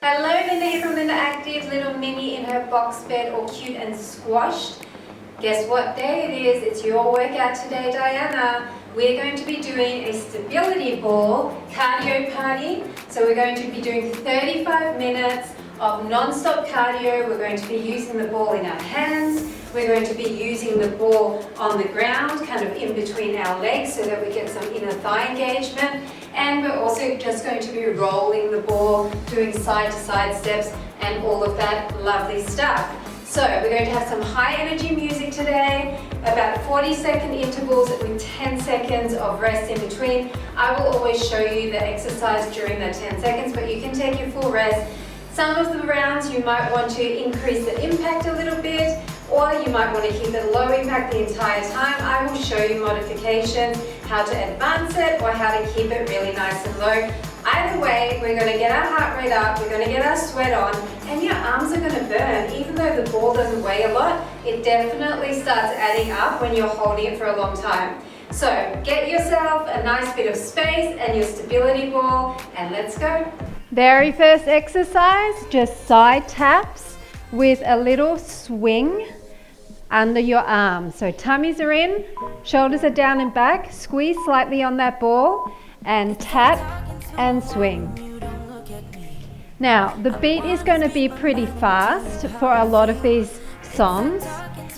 Hello, Linda here from Linda Active, little Minnie in her box bed, all cute and squashed. Guess what day it is? It's your workout today, Diana. We're going to be doing a stability ball cardio party. So we're going to be doing 35 minutes of non-stop cardio. We're going to be using the ball in our hands. We're going to be using the ball on the ground, kind of in between our legs so that we get some inner thigh engagement. And we're also just going to be rolling the ball, doing side-to-side steps and all of that lovely stuff. So we're going to have some high energy music today, about 40-second intervals with 10 seconds of rest in between. I will always show you the exercise during the 10 seconds, but you can take your full rest. Some of the rounds you might want to increase the impact a little bit, or you might want to keep it low impact the entire time. I will show you modifications, how to advance it or how to keep it really nice and low. Either way, we're going to get our heart rate up, we're going to get our sweat on, and your arms are going to burn. Even though the ball doesn't weigh a lot, it definitely starts adding up when you're holding it for a long time. So get yourself a nice bit of space and your stability ball, and let's go. Very first exercise, just side taps with a little swing under your arms. So tummies are in, shoulders are down and back, squeeze slightly on that ball and tap and swing. Now the beat is going to be pretty fast for a lot of these songs,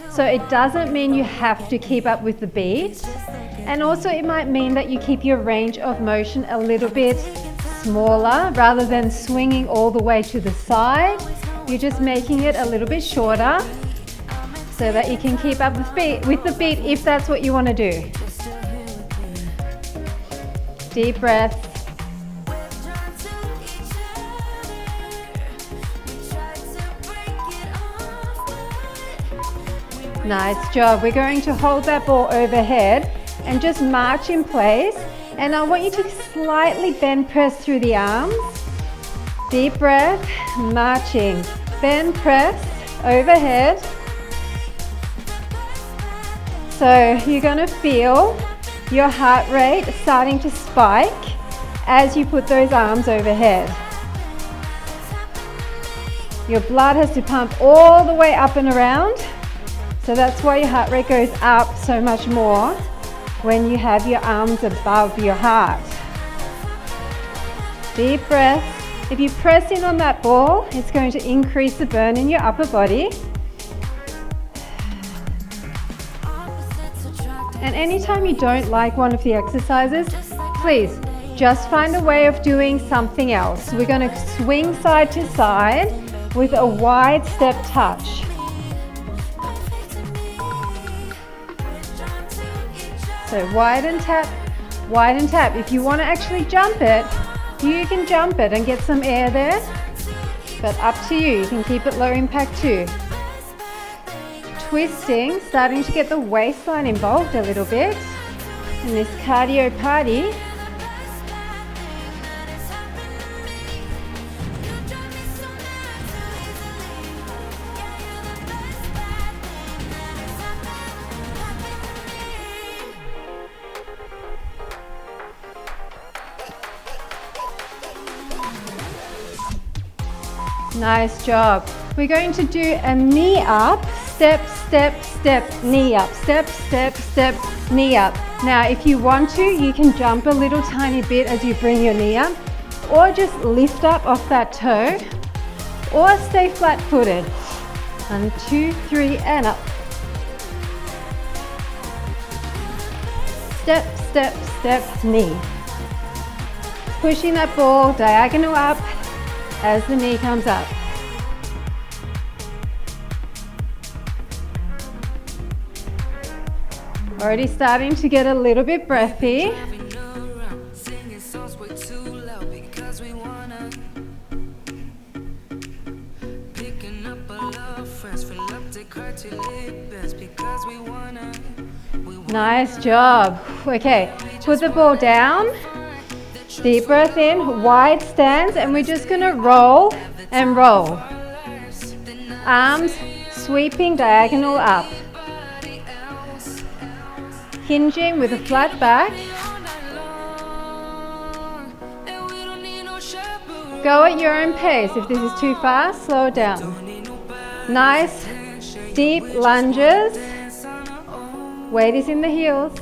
so it doesn't mean you have to keep up with the beat, and also it might mean that you keep your range of motion a little bit smaller rather than swinging all the way to the side. You're just making it a little bit shorter so that you can keep up with the beat if that's what you want to do. Deep breath. Nice job. We're going to hold that ball overhead and just march in place. And I want you to slightly bend press through the arms. Deep breath, marching. Bend press overhead. So you're going to feel your heart rate starting to spike as you put those arms overhead. Your blood has to pump all the way up and around. So that's why your heart rate goes up so much more when you have your arms above your heart. Deep breath. If you press in on that ball, it's going to increase the burn in your upper body. And anytime you don't like one of the exercises, please just find a way of doing something else. We're going to swing side to side with a wide step touch. So wide and tap, wide and tap. If you want to actually jump it, you can jump it and get some air there, but up to you. You can keep it low impact too. Twisting, starting to get the waistline involved a little bit in this cardio party. Nice job. We're going to do a knee up, step, step, step, knee up, step, step, step, knee up. Now, if you want to, you can jump a little tiny bit as you bring your knee up, or just lift up off that toe, or stay flat-footed. 1, 2, 3, and up. Step, step, step, knee. Pushing that ball diagonal up as the knee comes up. Already starting to get a little bit breathy. Nice job. Okay, put the ball down. Deep breath in, wide stance, and we're just going to roll and roll. Arms sweeping diagonal up. Hinging with a flat back. Go at your own pace. If this is too fast, slow it down. Nice, deep lunges. Weight is in the heels.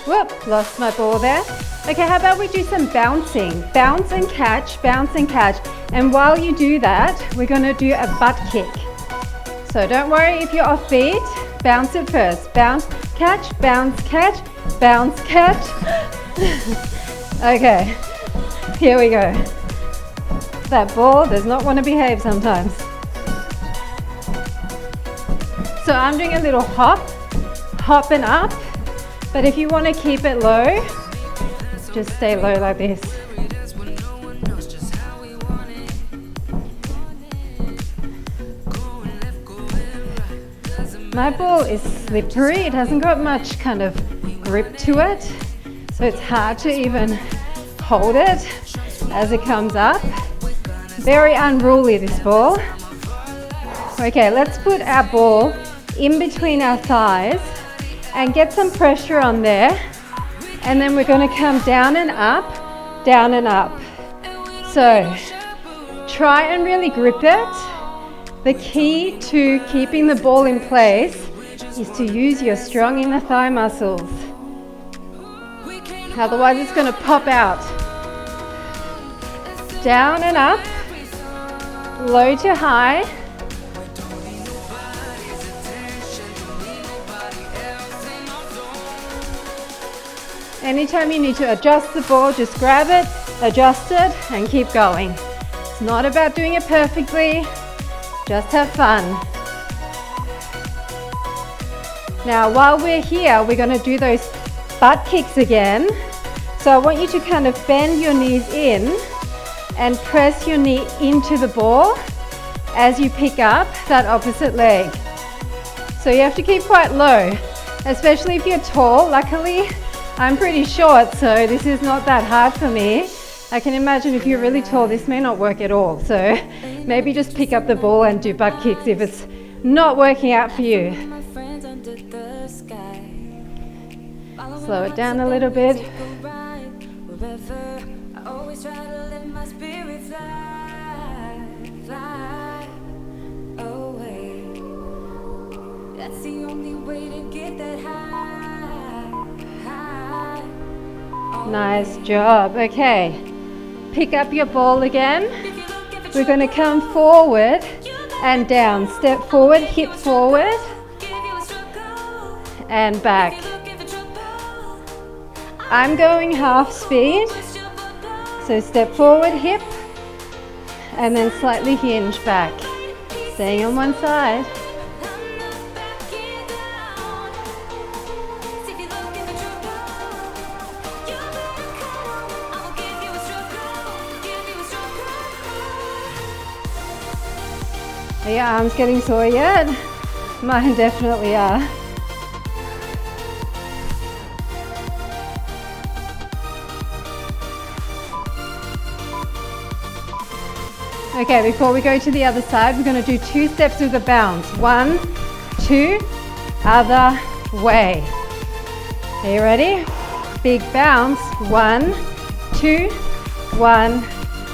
Whoop, lost my ball there. Okay, how about we do some bouncing? Bounce and catch, bounce and catch. And while you do that, we're gonna do a butt kick. So don't worry if you're off beat, bounce it first. Bounce, catch, bounce, catch, bounce, catch. Okay, here we go. That ball does not want to behave sometimes. So I'm doing a little hop, hop and up. But if you want to keep it low, just stay low like this. My ball is slippery. It hasn't got much kind of grip to it. So it's hard to even hold it as it comes up. Very unruly, this ball. Okay, let's put our ball in between our thighs and get some pressure on there, and then we're going to come down and up, down and up. So try and really grip it. The key to keeping the ball in place is to use your strong inner thigh muscles. Otherwise it's going to pop out. Down and up, low to high. Anytime you need to adjust the ball, just grab it, adjust it, and keep going. It's not about doing it perfectly, just have fun. Now, while we're here, we're going to do those butt kicks again. So I want you to kind of bend your knees in and press your knee into the ball as you pick up that opposite leg. So you have to keep quite low, especially if you're tall. Luckily, I'm pretty short, so this is not that hard for me. I can imagine if you're really tall, this may not work at all. So maybe just pick up the ball and do butt kicks if it's not working out for you. Slow it down a little bit. That's the only way to get that high. Nice job. Okay, pick up your ball again. We're going to come forward and down. Step forward, hip forward, and back. I'm going half speed. So step forward, hip, and then slightly hinge back. Staying on one side. Are your arms getting sore yet? Mine definitely are. Okay, before we go to the other side, we're going to do 2 steps with a bounce. 1, 2, other way. Are you ready? Big bounce. 1, 2, 1,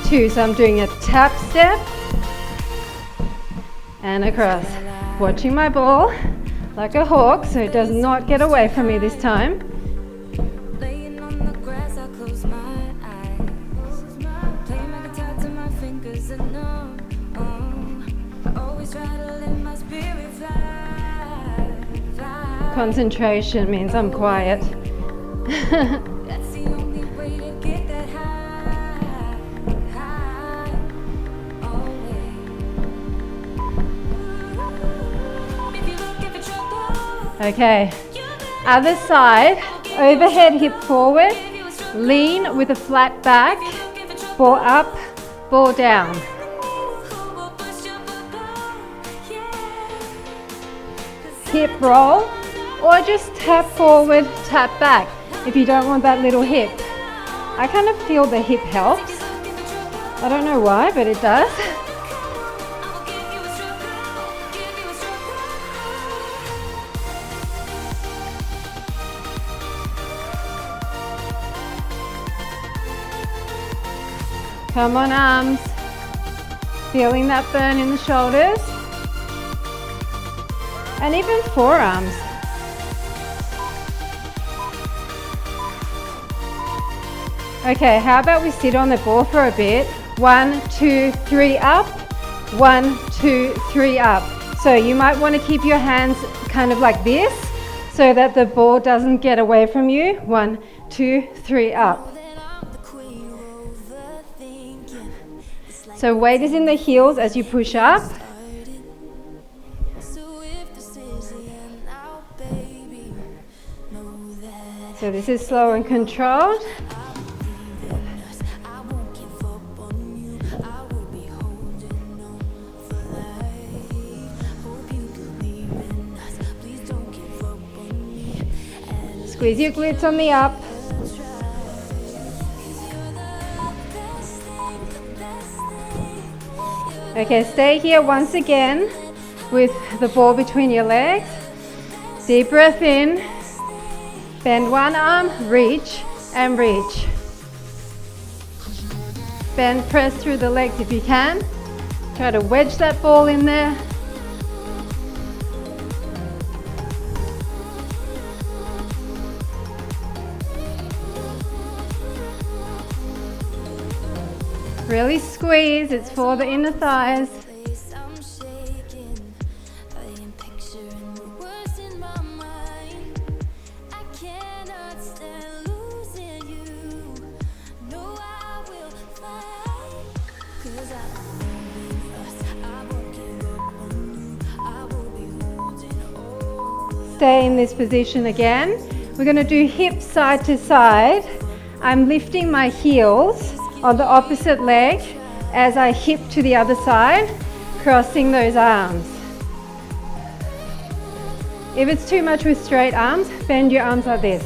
2. So I'm doing a tap step and across. Watching my ball like a hawk so it does not get away from me this time. Concentration means I'm quiet. Okay, other side, overhead hip forward, lean with a flat back, ball up, ball down. Hip roll, or just tap forward, tap back if you don't want that little hip. I kind of feel the hip helps. I don't know why, but it does. Come on, arms. Feeling that burn in the shoulders. And even forearms. Okay, how about we sit on the ball for a bit? 1, 2, 3 up. 1, 2, 3 up. So you might want to keep your hands kind of like this so that the ball doesn't get away from you. 1, 2, 3 up. So weight is in the heels as you push up. So this is slow and controlled. Squeeze your glutes on the up. Okay, stay here once again with the ball between your legs. Deep breath in. Bend one arm, reach and reach. Bend, press through the legs if you can. Try to wedge that ball in there. Really squeeze, it's for the inner thighs. Stay in this position again. We're going to do hips side to side. I'm lifting my heels on the opposite leg as I hip to the other side, crossing those arms. If it's too much with straight arms, bend your arms like this.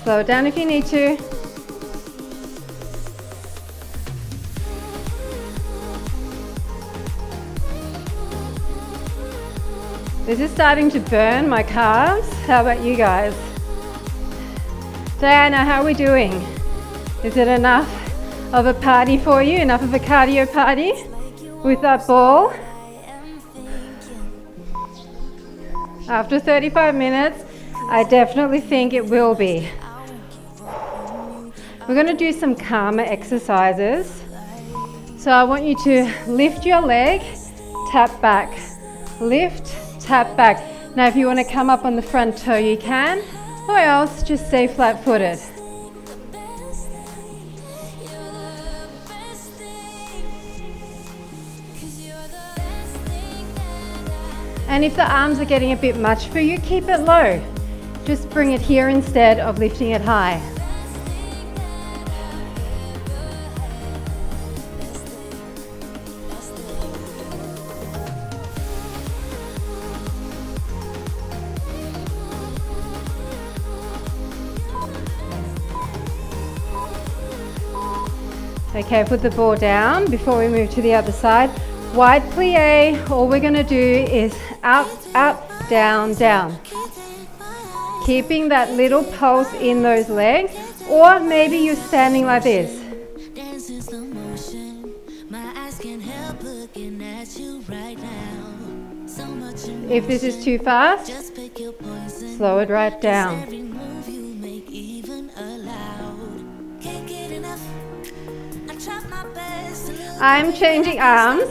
Slow it down if you need to. This is starting to burn my calves. How about you guys? Diana, how are we doing? Is it enough of a party for you? Enough of a cardio party with that ball? After 35 minutes, I definitely think it will be. We're going to do some calmer exercises. So I want you to lift your leg, tap back, lift, tap back. Now if you want to come up on the front toe, you can. Or else just stay flat-footed. And if the arms are getting a bit much for you, keep it low. Just bring it here instead of lifting it high. Okay, put the ball down before we move to the other side. Wide plie, all we're going to do is up, up, down, down. Keeping that little pulse in those legs, or maybe you're standing like this. If this is too fast, slow it right down. I'm changing arms,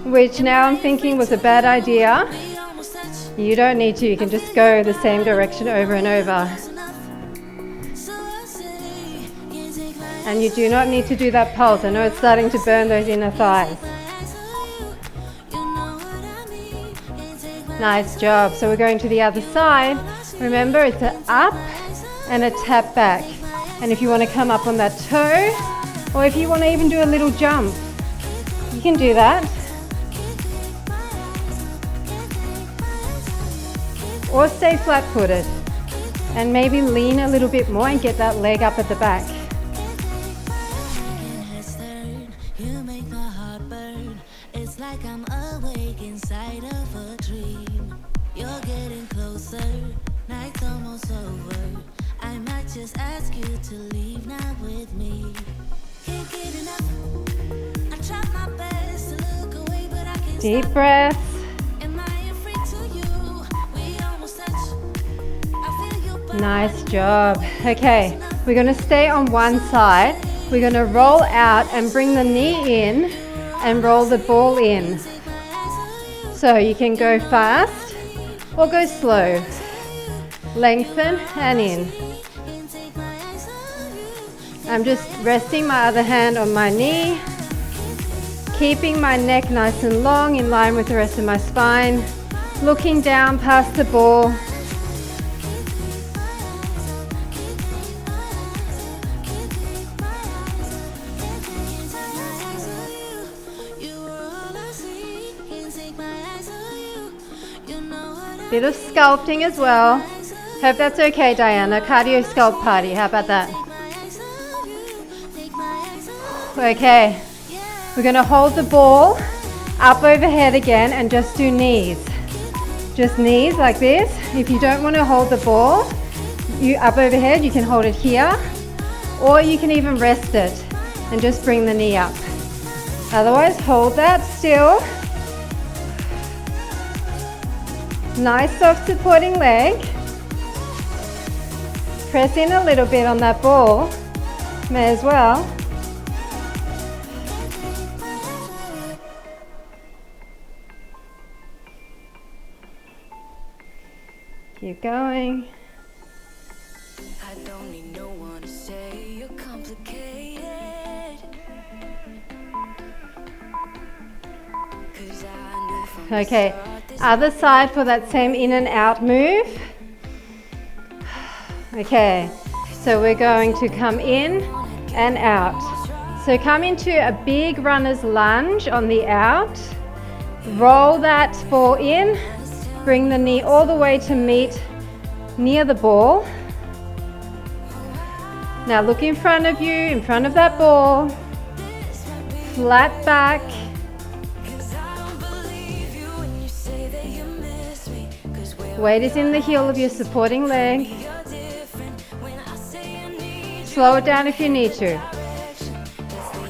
which now I'm thinking was a bad idea. You don't need to, you can just go the same direction over and over. And you do not need to do that pulse. I know it's starting to burn those inner thighs. Nice job. So we're going to the other side. Remember, it's an up and a tap back. And if you want to come up on that toe, or if you want to even do a little jump, you can do that. Or stay flat-footed. And maybe lean a little bit more and get that leg up at the back. You make my heart burn. It's like I'm awake inside of a dream. You're getting closer, night's almost over. I might just ask you to leave now with me. Can't get enough. I try my best to look away, but I can't. Deep breaths. Am I afraid to you? We almost touch. I feel your body. Nice job. Okay, we're going to stay on one side. We're going to roll out and bring the knee in and roll the ball in. So you can go fast or go slow. Lengthen and in. I'm just resting my other hand on my knee, keeping my neck nice and long in line with the rest of my spine, looking down past the ball. Bit of sculpting as well. Hope that's okay, Diana. Cardio sculpt party. How about that? Okay. We're going to hold the ball up overhead again and just do knees. Just knees like this. If you don't want to hold the ball, you up overhead, you can hold it here, or you can even rest it and just bring the knee up. Otherwise, hold that still. Nice soft supporting leg. Press in a little bit on that ball. May as well. Keep going. I don't need no one to say you're complicated. 'Cause I knew from the Okay, start this other side for that same in and out move. Okay, so we're going to come in and out. So come into a big runner's lunge on the out. Roll that ball in. Bring the knee all the way to meet near the ball. Now look in front of you, in front of that ball. Flat back. Weight is in the heel of your supporting leg. Slow it down if you need to.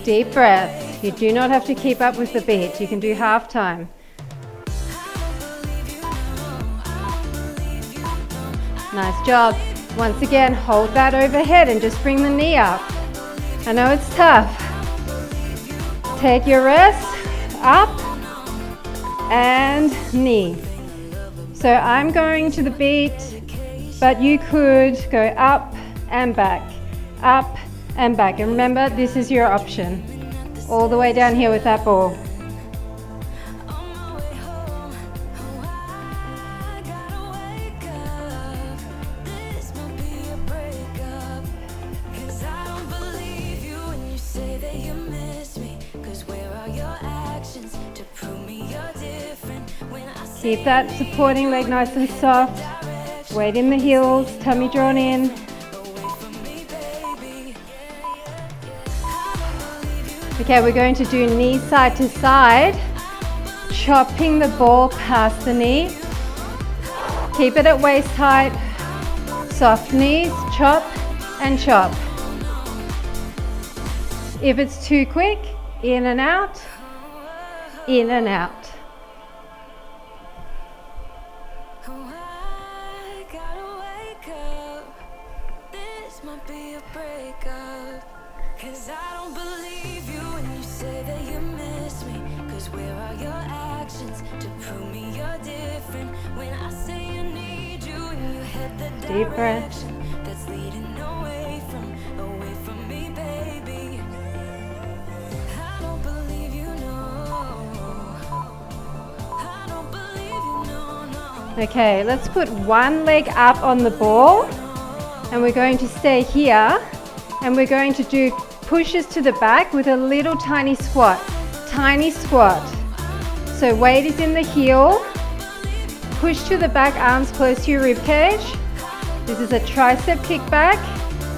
Deep breath. You do not have to keep up with the beat. You can do half time. Nice job. Once again, hold that overhead and just bring the knee up. I know it's tough. Take your rest, up, and knee. So I'm going to the beat, but you could go up and back, up and back. And remember, this is your option. All the way down here with that ball. Keep that supporting leg nice and soft. Weight in the heels, tummy drawn in. Okay, we're going to do knee side to side, chopping the ball past the knee. Keep it at waist height. Soft knees, chop and chop. If it's too quick, in and out, in and out. Deep breath. Okay, let's put one leg up on the ball and we're going to stay here and we're going to do pushes to the back with a little tiny squat. Tiny squat. So weight is in the heel. Push to the back, arms close to your rib cage. This is a tricep kickback,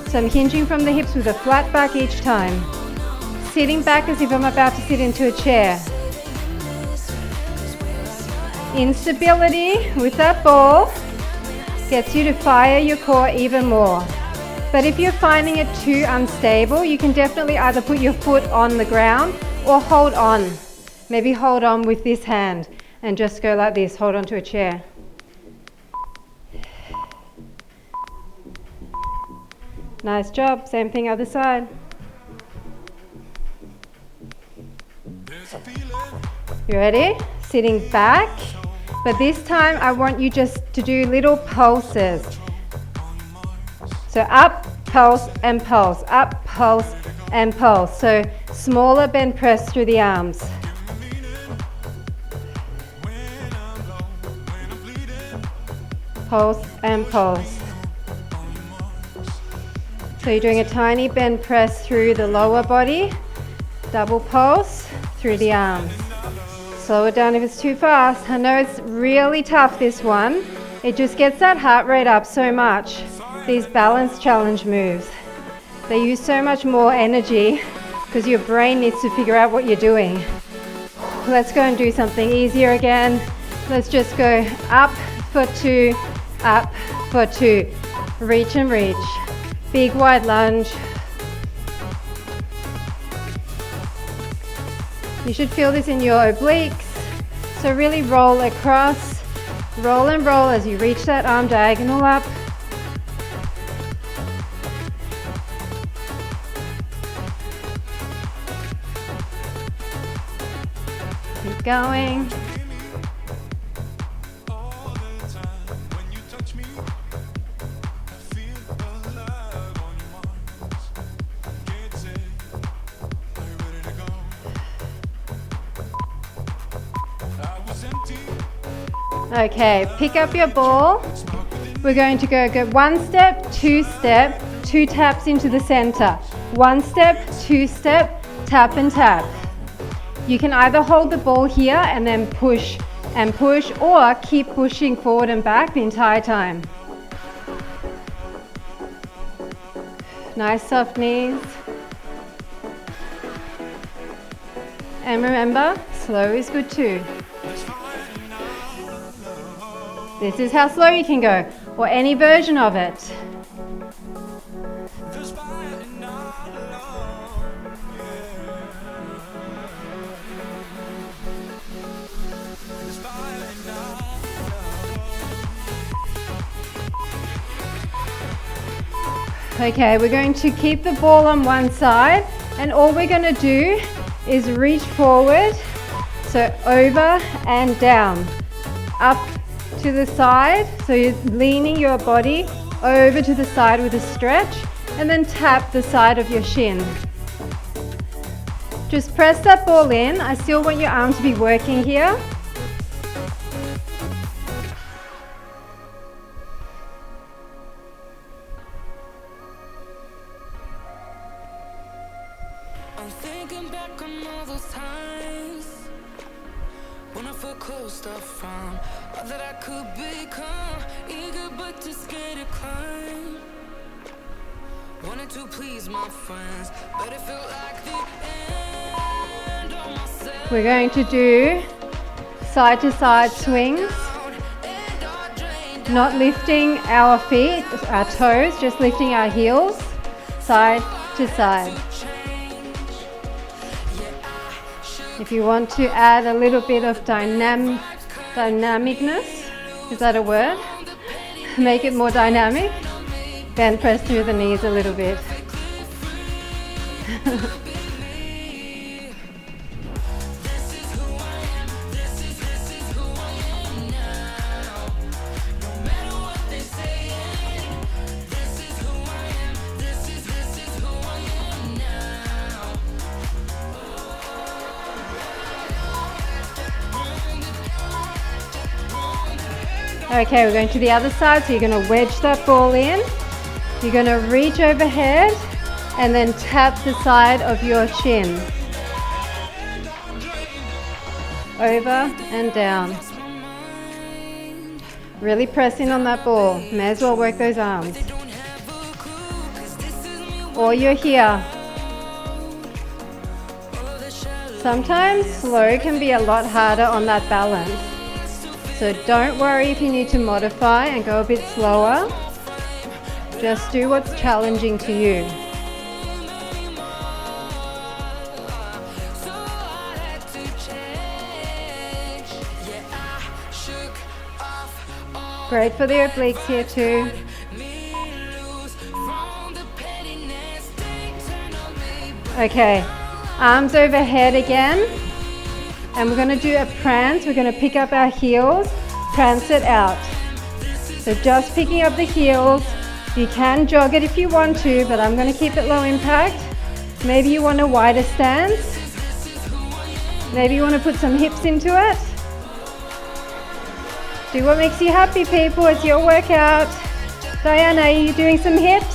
so I'm hinging from the hips with a flat back each time. Sitting back as if I'm about to sit into a chair. Instability with that ball gets you to fire your core even more. But if you're finding it too unstable, you can definitely either put your foot on the ground or hold on. Maybe hold on with this hand and just go like this, hold on to a chair. Nice job, same thing other side. You ready? Sitting back, but this time I want you just to do little pulses. So up, pulse and pulse, up, pulse and pulse. So smaller bend press through the arms. Pulse and pulse. So you're doing a tiny bend press through the lower body, double pulse through the arms. Slow it down if it's too fast. I know it's really tough, this one. It just gets that heart rate up so much. These balance challenge moves, they use so much more energy because your brain needs to figure out what you're doing. Let's go and do something easier again. Let's just go up for 2, up for 2. Reach and reach. Big wide lunge. You should feel this in your obliques. So really roll across, roll and roll as you reach that arm diagonal up. Keep going. Okay, pick up your ball. We're going to go 1 step, 2 step, 2 taps into the center. 1 step, 2 step, tap and tap. You can either hold the ball here and then push and push, or keep pushing forward and back the entire time. Nice soft knees. And remember, slow is good too. This is how slow you can go, or any version of it. Okay, we're going to keep the ball on one side, and all we're going to do is reach forward, so over and down, up to the side, so you're leaning your body over to the side with a stretch, and then tap the side of your shin. Just press that ball in. I still want your arm to be working here. I'm thinking back on all those times when I felt closed off from all that I could become, eager but too scared to climb. Wanted to please my friends, but it felt like the end of myself. We're going to do side to side swings, not lifting our feet, our toes, just lifting our heels, side to side. If you want to add a little bit of dynamicness, is that a word? Make it more dynamic, then press through the knees a little bit. Okay, we're going to the other side, so you're going to wedge that ball in. You're going to reach overhead and then tap the side of your shin. Over and down. Really pressing on that ball. May as well work those arms. Or you're here. Sometimes slow can be a lot harder on that balance. So don't worry if you need to modify and go a bit slower. Just do what's challenging to you. Great for the obliques here too. Okay, arms overhead again. And we're going to do a prance. We're going to pick up our heels, prance it out. So just picking up the heels. You can jog it if you want to, but I'm going to keep it low impact. Maybe you want a wider stance. Maybe you want to put some hips into it. Do what makes you happy, people. It's your workout. Diana, are you doing some hips?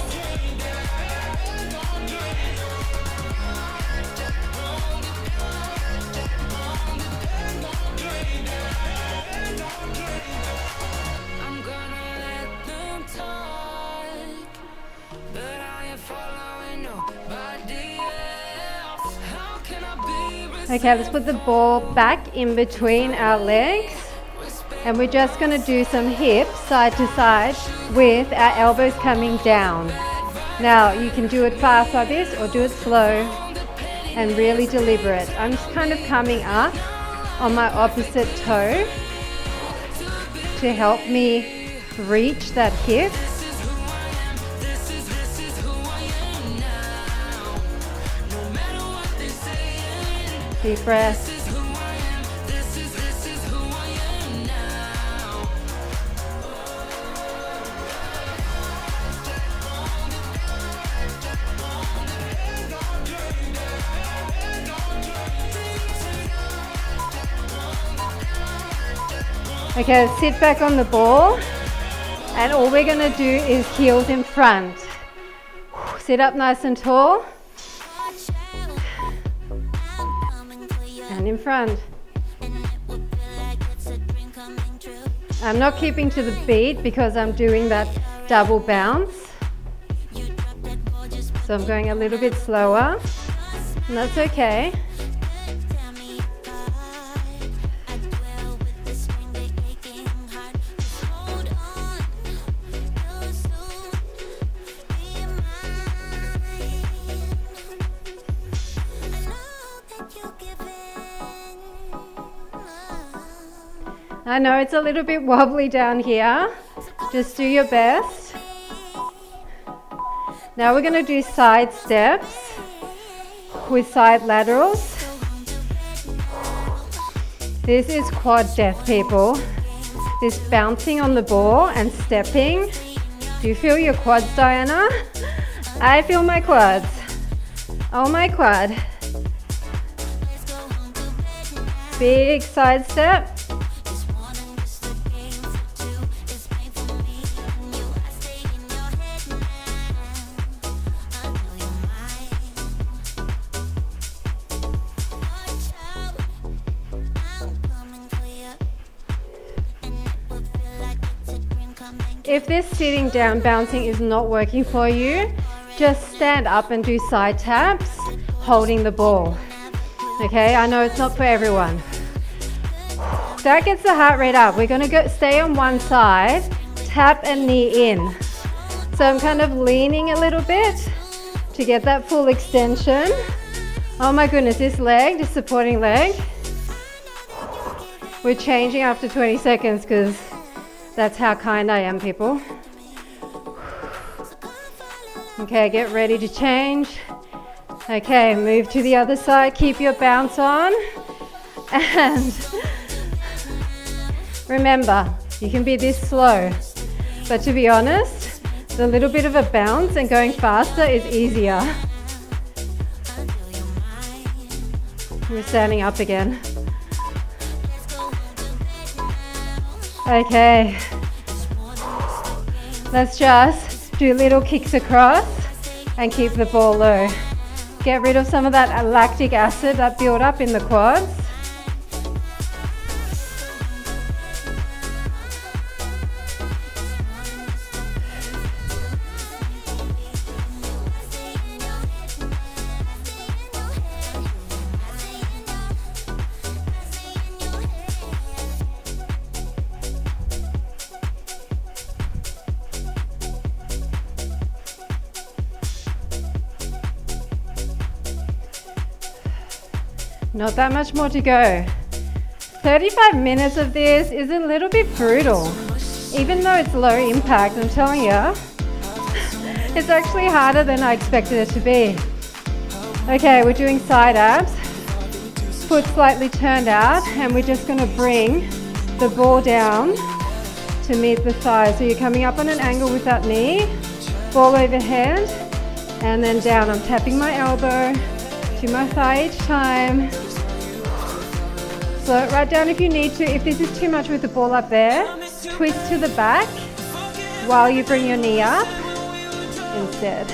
Okay, let's put the ball back in between our legs. And we're just going to do some hips side to side with our elbows coming down. Now you can do it fast like this or do it slow and really deliberate. I'm just kind of coming up on my opposite toe to help me reach that hip. Deep breath. Okay, sit back on the ball, and all we're going to do is heels in front. Sit up nice and tall, and in front. I'm not keeping to the beat because I'm doing that double bounce. So I'm going a little bit slower, and that's okay. I know it's a little bit wobbly down here. Just do your best. Now we're going to do side steps with side laterals. This is quad death, people. This bouncing on the ball and stepping. Do you feel your quads, Diana? I feel my quads. Oh, my quad. Big side step. If this sitting down bouncing is not working for you, just stand up and do side taps, holding the ball. Okay, I know it's not for everyone. That gets the heart rate up. We're going to stay on one side, tap and knee in. So I'm kind of leaning a little bit to get that full extension. Oh my goodness, this leg, this supporting leg. We're changing after 20 seconds because that's how kind I am, people. Okay, get ready to change. Okay, move to the other side. Keep your bounce on. And remember, you can be this slow. But to be honest, the little bit of a bounce and going faster is easier. We're standing up again. Okay, let's just do little kicks across and keep the ball low. Get rid of some of that lactic acid that built up in the quads. Not that much more to go. 35 minutes of this is a little bit brutal. Even though it's low impact, I'm telling you, it's actually harder than I expected it to be. Okay, we're doing side abs. Foot slightly turned out, and we're just gonna bring the ball down to meet the thigh. So you're coming up on an angle with that knee, ball overhead, and then down. I'm tapping my elbow to my thigh each time. Slow it right down if you need to. If this is too much with the ball up there, twist to the back while you bring your knee up instead.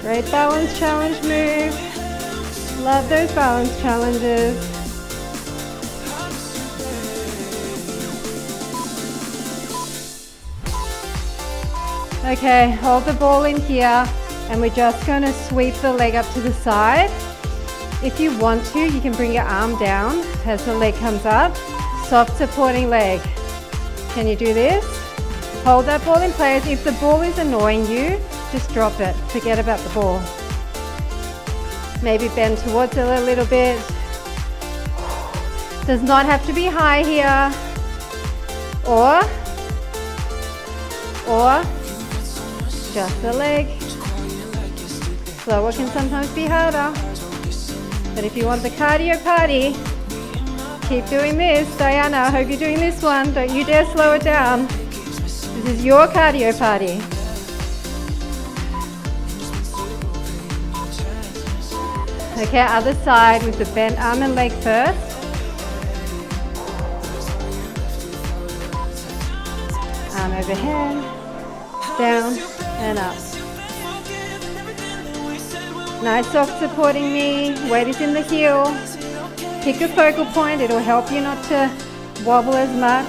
Great balance challenge move. Love those balance challenges. Okay, hold the ball in here, and we're just going to sweep the leg up to the side. If you want to, you can bring your arm down as the leg comes up. Soft supporting leg. Can you do this? Hold that ball in place. If the ball is annoying you, just drop it. Forget about the ball. Maybe bend towards it a little bit. Does not have to be high here. Or just the leg. Slower can sometimes be harder. But if you want the cardio party, keep doing this. Diana, I hope you're doing this one. Don't you dare slow it down. This is your cardio party. Okay, other side with the bent arm and leg first. Arm overhead, down and up. Nice soft supporting knee, weight is in the heel. Pick a focal point, it'll help you not to wobble as much.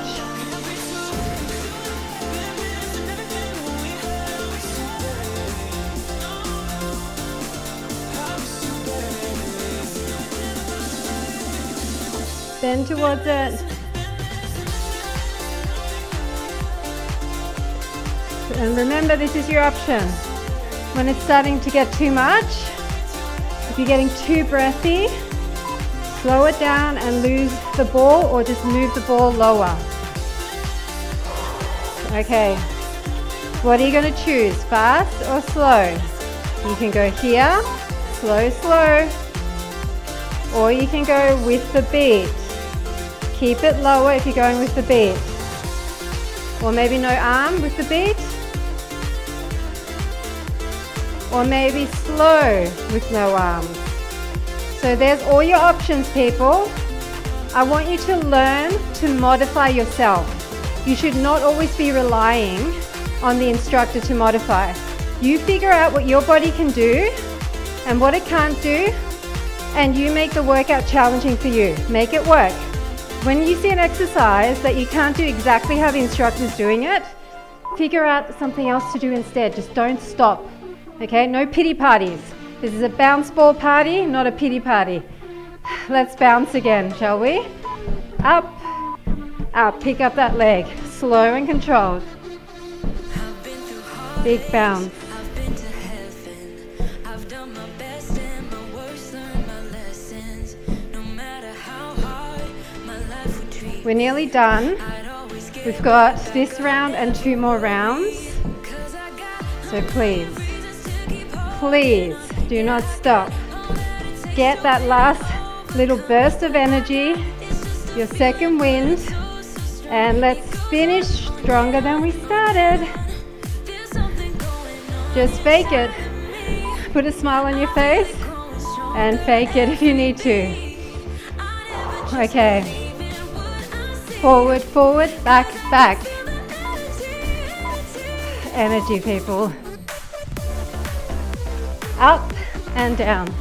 Bend towards it. And remember, this is your option. When it's starting to get too much, if you're getting too breathy, slow it down and lose the ball, or just move the ball lower. Okay, what are you going to choose, fast or slow? You can go here, slow, slow, or you can go with the beat. Keep it lower if you're going with the beat. Or maybe no arm with the beat. Or maybe slow with no arms. So there's all your options, people. I want you to learn to modify yourself. You should not always be relying on the instructor to modify. You figure out what your body can do and what it can't do, and you make the workout challenging for you. Make it work. When you see an exercise that you can't do exactly how the instructor's doing it, figure out something else to do instead. Just don't stop. Okay, no pity parties. This is a bounce ball party, not a pity party. Let's bounce again, shall we? Up, up, pick up that leg. Slow and controlled. Big bounce. We're nearly done. We've got this round and 2 more rounds. So please do not stop. Get that last little burst of energy, your second wind, and let's finish stronger than we started. Just fake it. Put a smile on your face and fake it if you need to. Okay. Forward, forward, back, back. Energy, people. Up and down.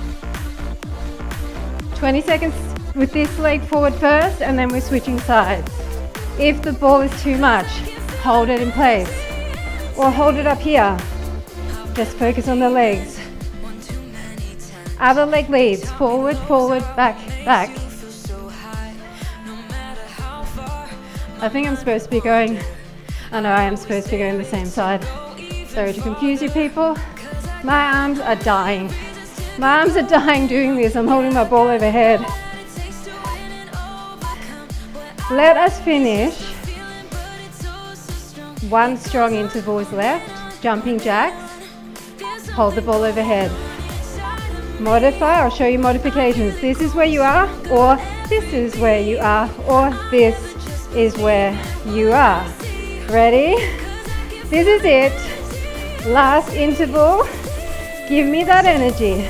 20 seconds with this leg forward first, and then we're switching sides. If the ball is too much, hold it in place. Or hold it up here. Just focus on the legs. Other leg leads. Forward, forward, back, back. I think I'm supposed to be going, I know I am supposed to be going the same side. Sorry to confuse you people. My arms are dying. My arms are dying doing this. I'm holding my ball overhead. Let us finish. One strong interval is left. Jumping jacks. Hold the ball overhead. Modify, I'll show you modifications. This is where you are, or this is where you are, or this is where you are. Ready? This is it. Last interval. Give me that energy.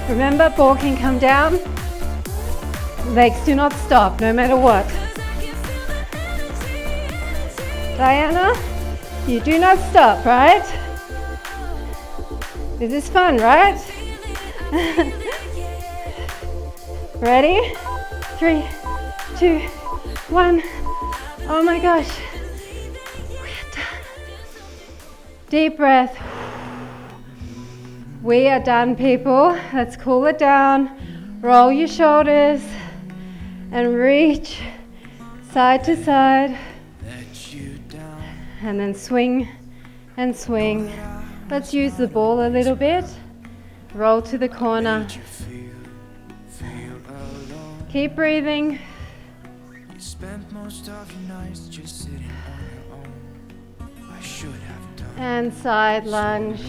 Remember, ball can come down. Legs do not stop, no matter what. Diana, you do not stop, right? This is fun, right? Ready? 3, 2, 1. Oh my gosh. We're done. Deep breath. We are done, people. Let's cool it down. Roll your shoulders and reach side to side. And then swing and swing. Let's use the ball a little bit. Roll to the corner. Keep breathing. And side lunge.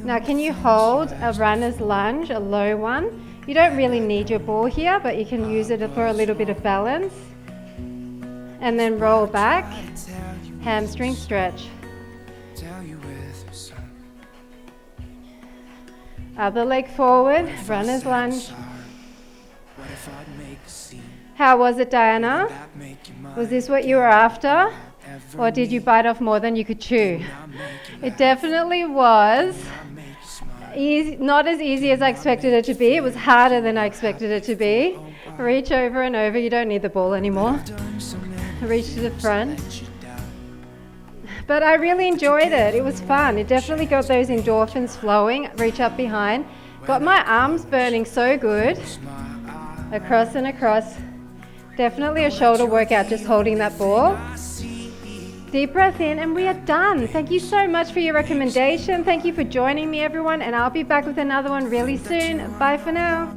Now can you hold a runner's lunge, a low one? You don't really need your ball here, but you can use it for a little bit of balance. And then roll back, hamstring stretch. Other leg forward, runner's lunge. How was it, Diana? Was this what you were after? Or did you bite off more than you could chew? It definitely was. Not as easy as I expected it to be. It was harder than I expected it to be. Reach over and over. You don't need the ball anymore. Reach to the front. But I really enjoyed it. It was fun. It definitely got those endorphins flowing. Reach up behind. Got my arms burning so good. Across and across. Definitely a shoulder workout just holding that ball. Deep breath in and we are done. Thank you so much for your recommendation. Thank you for joining me, everyone, and I'll be back with another one really soon. Bye for now.